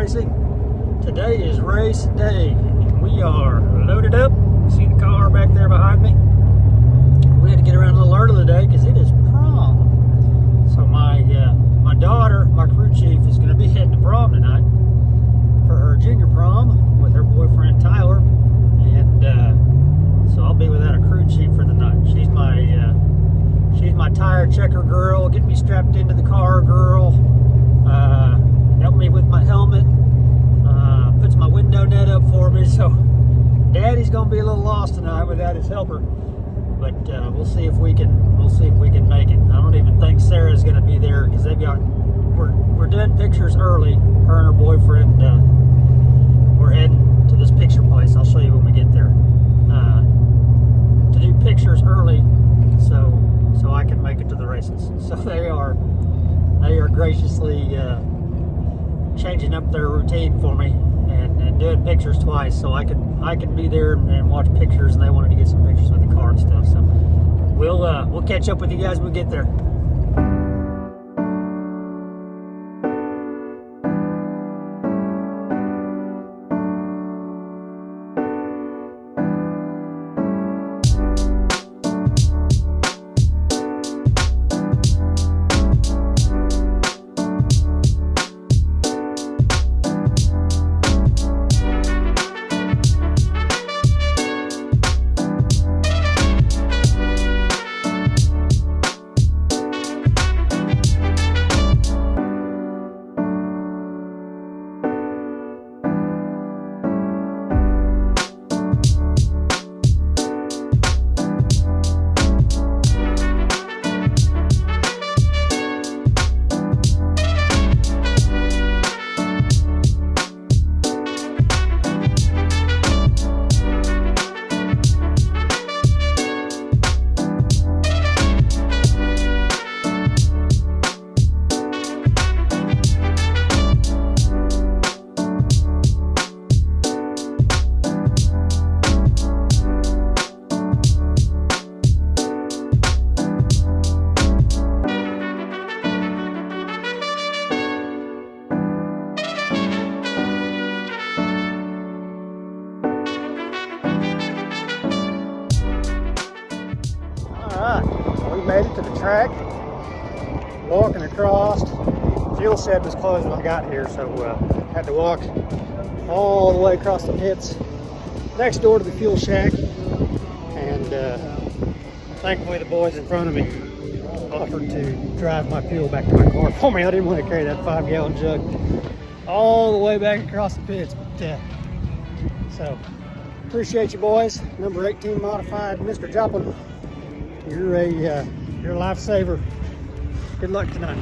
Racing. Today is race day, and we are loaded up. See the car back there behind me? We had to get around a little early today because it is prom. So my daughter, my crew chief, is going to be heading to prom tonight for her junior prom with her boyfriend Tyler, and so I'll be without a crew chief for the night. She's my tire checker girl, get me strapped into the car girl, help me with my helmet, puts my window net up for me. So Daddy's gonna be a little lost tonight without his helper, but we'll see if we can make it. I don't even think Sarah's gonna be there because we're doing pictures early. Her and her boyfriend, we're heading to this picture place. I'll show you when we get there, to do pictures early so I can make it to the races. So they are graciously changing up their routine for me and doing pictures twice, so I can be there and watch pictures, and they wanted to get some pictures with the car and stuff. So we'll catch up with you guys when we get there. We made it to the track, walking across. Fuel shed was closed when I got here, so had to walk all the way across the pits next door to the fuel shack, and thankfully the boys in front of me offered to drive my fuel back to my car for me. I didn't want to carry that 5-gallon jug all the way back across the pits, but so appreciate you boys. Number 18 modified, Mr. Joplin. You're a lifesaver. Good luck tonight.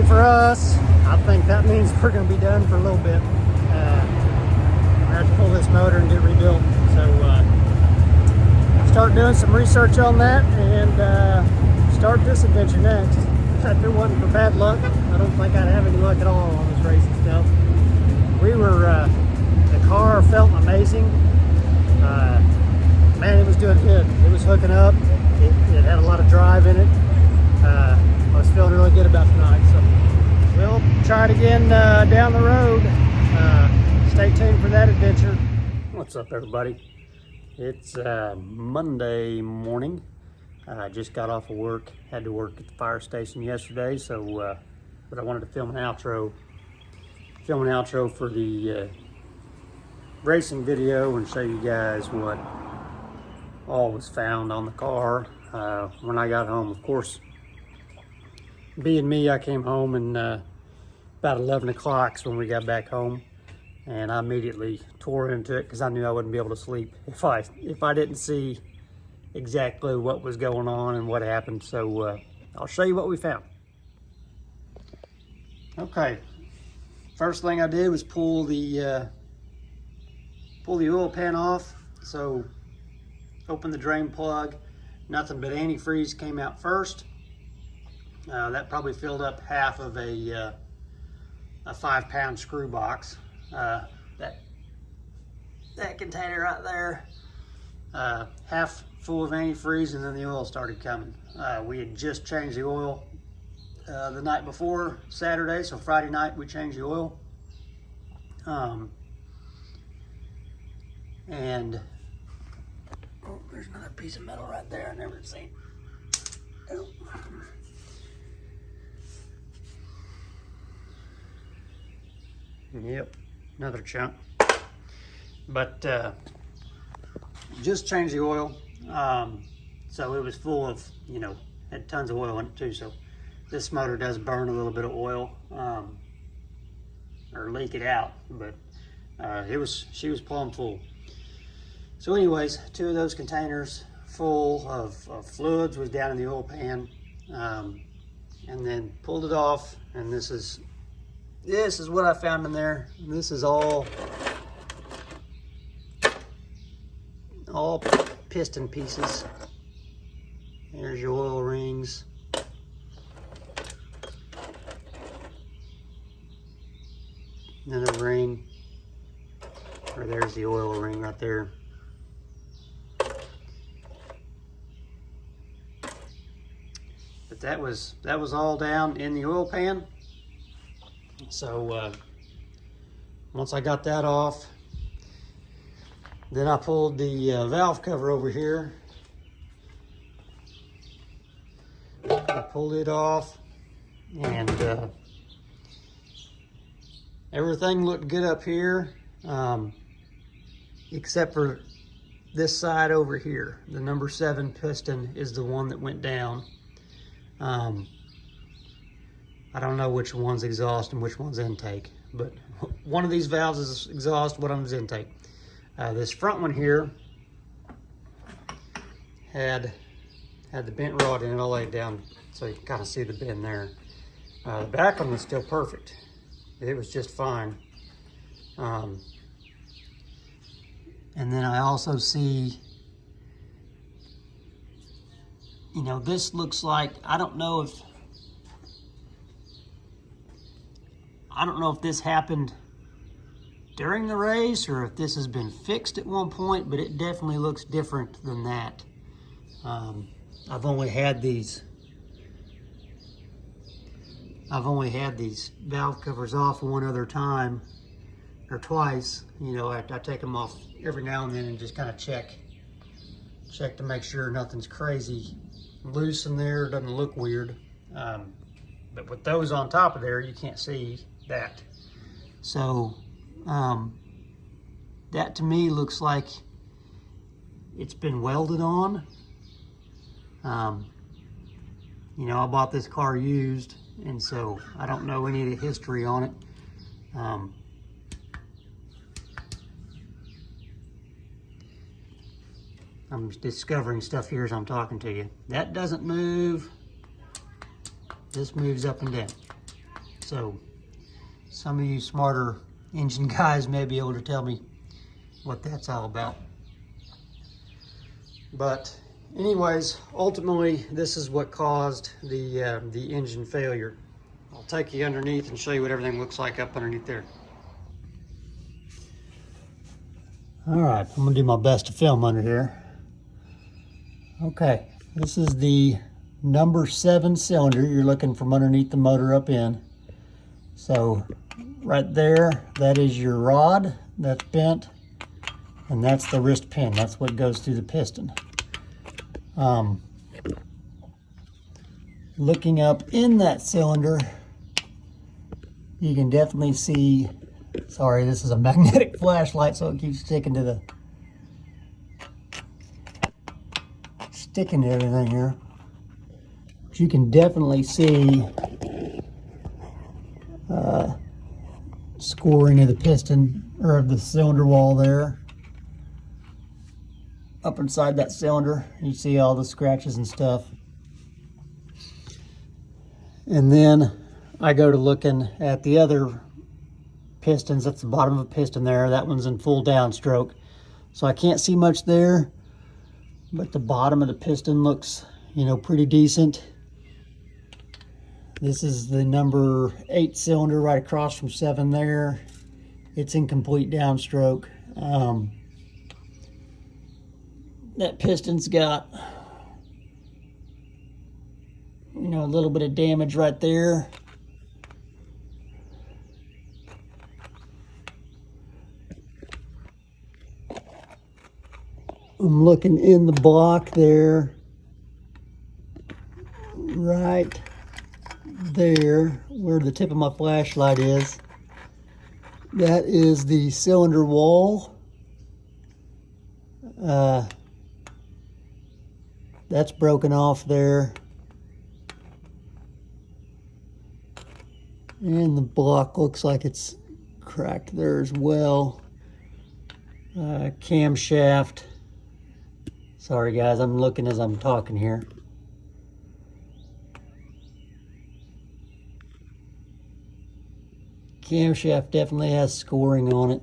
for us, I think that means we're going to be done for a little bit. We're going to have to pull this motor and get rebuilt. So start doing some research on that and start this adventure next. If it wasn't for bad luck, I don't think I'd have any luck at all on this racing stuff. We were, the car felt amazing. Man, it was doing good. It was hooking up. It had a lot of drive in it. I was feeling really good about tonight. So we'll try it again down the road. Stay tuned for that adventure. What's up, everybody? It's Monday morning. I just got off of work. Had to work at the fire station yesterday, so but I wanted to film an outro. Film an outro for the racing video and show you guys what all was found on the car when I got home. Of course, being me, I came home and about 11 o'clock is when we got back home, and I immediately tore into it because I knew I wouldn't be able to sleep if I didn't see exactly what was going on and what happened. So I'll show you what we found. Okay, first thing I did was pull the oil pan off. So open the drain plug, nothing but antifreeze came out first. That probably filled up half of a 5-pound screw box. That container right there, half full of antifreeze, and then the oil started coming. We had just changed the oil the night before Saturday, so Friday night we changed the oil. And oh, there's another piece of metal right there. I never seen. Oh. Yep, another chunk. But just changed the oil. So it was full of, had tons of oil in it too. So this motor does burn a little bit of oil, or leak it out. But she was plumb full. So anyways, 2 of those containers full of fluids was down in the oil pan, and then pulled it off, and this is what I found in there. This is all piston pieces. There's your oil rings. Another ring, or there's the oil ring right there. But that was all down in the oil pan. So once I got that off, then I pulled the valve cover over here. I pulled it off, and everything looked good up here, except for this side over here. The number 7 piston is the one that went down. I don't know which one's exhaust and which one's intake, but one of these valves is exhaust, one of them is intake. This front one here had the bent rod in it. I'll lay it down so you can kind of see the bend there. The back one was still perfect. It was just fine. And then I also see, this looks like, I don't know if this happened during the race or if this has been fixed at one point, but it definitely looks different than that. I've only had these valve covers off one other time or twice. I take them off every now and then and just kind of check to make sure nothing's crazy loose in there, doesn't look weird. But with those on top of there, you can't see that. So that to me looks like it's been welded on. I bought this car used, and so I don't know any of the history on it. I'm discovering stuff here as I'm talking to you. That doesn't move. This moves up and down. So some of you smarter engine guys may be able to tell me what that's all about. But anyways, ultimately, this is what caused the engine failure. I'll take you underneath and show you what everything looks like up underneath there. All right, I'm gonna do my best to film under here. Okay, this is the number 7 cylinder you're looking from underneath the motor up in. So right there, that is your rod that's bent, and that's the wrist pin. That's what goes through the piston. Looking up in that cylinder, you can definitely see, sorry, this is a magnetic flashlight, so it keeps sticking to everything here. But you can definitely see scoring of the piston, or of the cylinder wall there. Up inside that cylinder, you see all the scratches and stuff. And then I go to looking at the other pistons. That's the bottom of a piston there. That one's in full downstroke. So I can't see much there, but the bottom of the piston looks, you know, pretty decent. This is the number 8 cylinder right across from 7 there. It's in complete downstroke. That piston's got, you know, a little bit of damage right there. I'm looking in the block there, right there where the tip of my flashlight is. That is the cylinder wall. That's broken off there. And the block looks like it's cracked there as well. Camshaft. Sorry guys, I'm looking as I'm talking here. Camshaft definitely has scoring on it.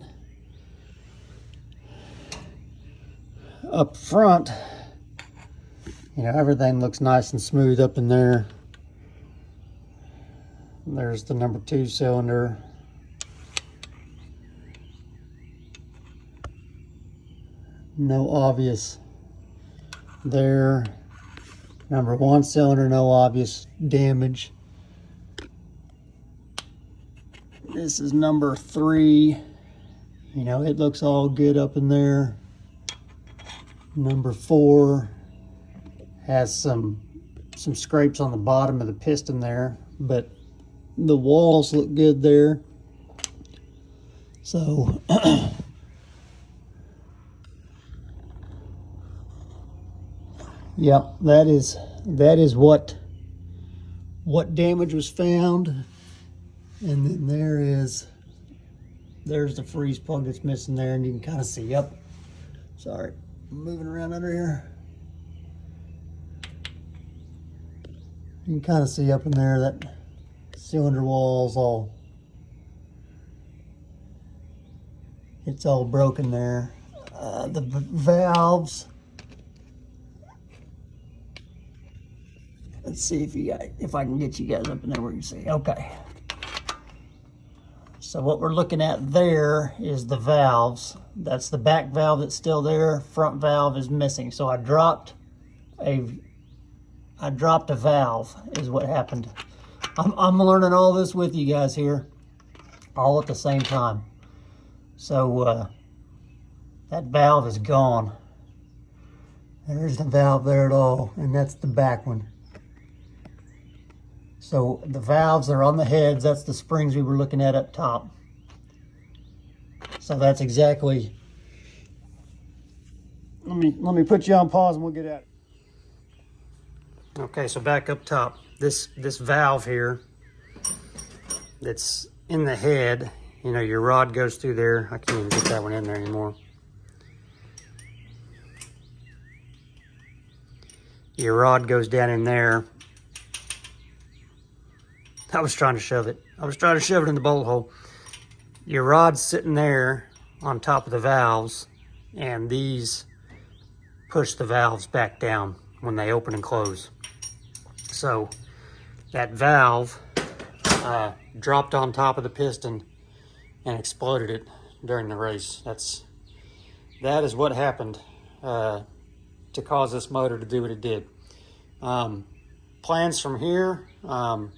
Up front, you know, everything looks nice and smooth up in there. There's the number 2 cylinder. No obvious there. Number 1 cylinder, no obvious damage. This is number 3. You know, it looks all good up in there. Number 4 has some scrapes on the bottom of the piston there, but the walls look good there. So yep, that is what damage was found. And then there's the freeze plug that's missing there, and you can kind of see, yep. Sorry, I'm moving around under here. You can kind of see up in there that cylinder wall's it's all broken there. The valves, let's see if I can get you guys up in there where you can see. Okay. So what we're looking at there is the valves. That's the back valve that's still there. Front valve is missing. So I dropped a valve is what happened. I'm learning all this with you guys here, all at the same time. So that valve is gone. There's the valve there at all, and that's the back one. So the valves are on the heads. That's the springs we were looking at up top. So that's exactly. Let me put you on pause and we'll get at it. Okay, so back up top. This valve here that's in the head, you know, your rod goes through there. I can't even get that one in there anymore. Your rod goes down in there. I was trying to shove it. I was trying to shove it in the bolt hole. Your rod's sitting there on top of the valves, and these push the valves back down when they open and close. So that valve dropped on top of the piston and exploded it during the race. That is what happened to cause this motor to do what it did. Plans from here, I'll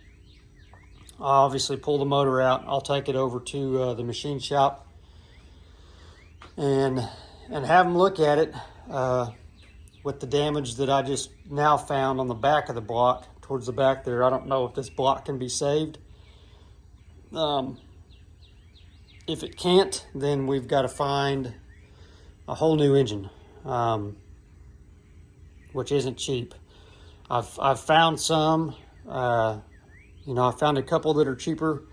obviously pull the motor out. I'll take it over to the machine shop and have them look at it with the damage that I just now found on the back of the block, towards the back there. I don't know if this block can be saved. If it can't, then we've got to find a whole new engine, which isn't cheap. I've found some, you know, I found a couple that are cheaper,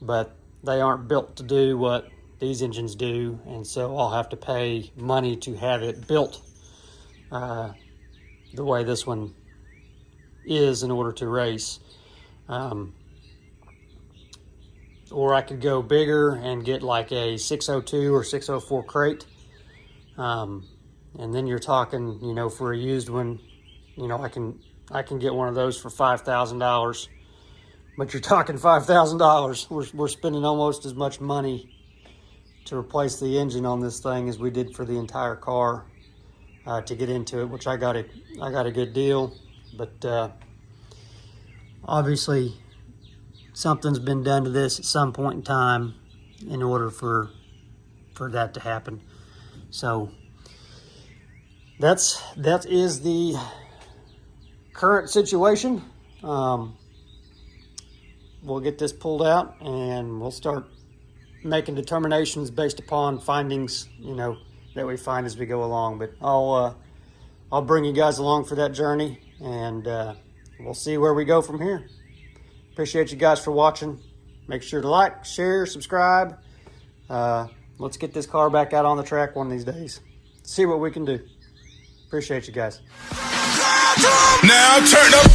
but they aren't built to do what these engines do, and so I'll have to pay money to have it built the way this one is in order to race. Or I could go bigger and get like a 602 or 604 crate. And then you're talking, you know, for a used one, you know, I can get one of those for $5,000. But you're talking $5,000. We're spending almost as much money to replace the engine on this thing as we did for the entire car to get into it, which I got a good deal. But obviously something's been done to this at some point in time in order for that to happen. So that is the current situation. We'll get this pulled out and we'll start making determinations based upon findings, you know, that we find as we go along. But I'll bring you guys along for that journey, and we'll see where we go from here. Appreciate you guys for watching. Make sure to like, share, subscribe. Let's get this car back out on the track one of these days. See what we can do. Appreciate you guys. Now turn up.